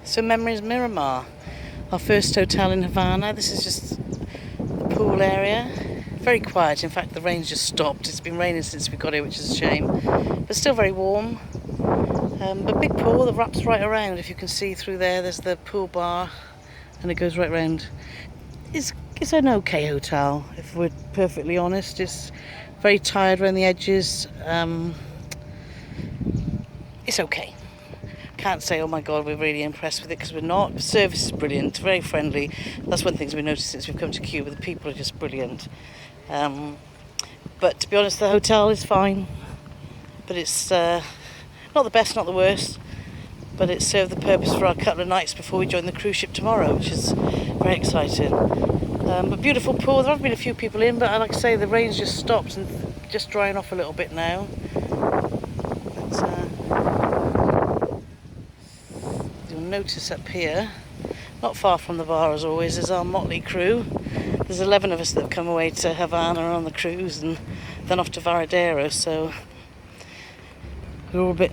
So Memories Miramar, our first hotel in Havana. This is just the pool area. Very quiet. In fact, the rain's just stopped. It's been raining since we got here, which is a shame. But still very warm. But big pool that wraps right around. If you can see through there, there's the pool bar, and it goes right round. It's an okay hotel, if we're perfectly honest. It's very tired around the edges. It's okay. Can't say, oh my god, we're really impressed with it, because we're not. The service is brilliant, very friendly. That's one thing we've noticed since we've come to Cuba. The people are just brilliant. But to be honest, the hotel is fine. But it's not the best, not the worst. But it served the purpose for our couple of nights before we join the cruise ship tomorrow, which is very exciting. But beautiful pool. There have been a few people in, but like I say, the rain's just stopped and just drying off a little bit now. You'll notice up here, not far from the bar as always, is our motley crew. There's 11 of us that have come away to Havana on the cruise and then off to Varadero, so we were all a bit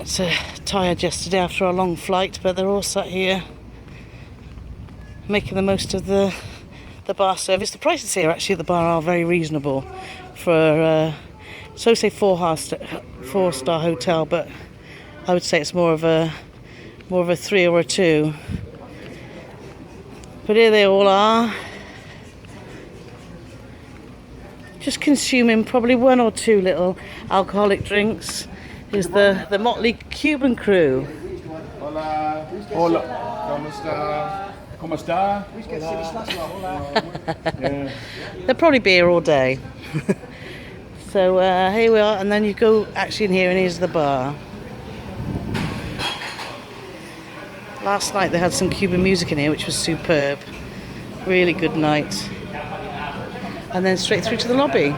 tired yesterday after our long flight, but they're all sat here making the most of the bar service. The prices here actually at the bar are very reasonable for so say 4-star hotel, but I would say it's more of a 3 or a 2. But here they all are, just consuming probably 1 or 2 little alcoholic drinks. Here's the motley Cuban crew. Hola. Hola. ¿Cómo está? ¿Cómo está? They'll probably be here all day. So here we are, and then you go actually in here, and here's the bar. Last night they had some Cuban music in here, which was superb. Really good night. And then straight through to the lobby.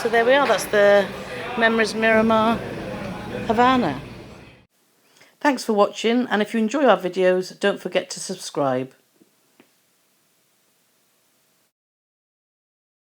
So there we are, that's the Memories Miramar Havana. Thanks for watching, and if you enjoy our videos, don't forget to subscribe.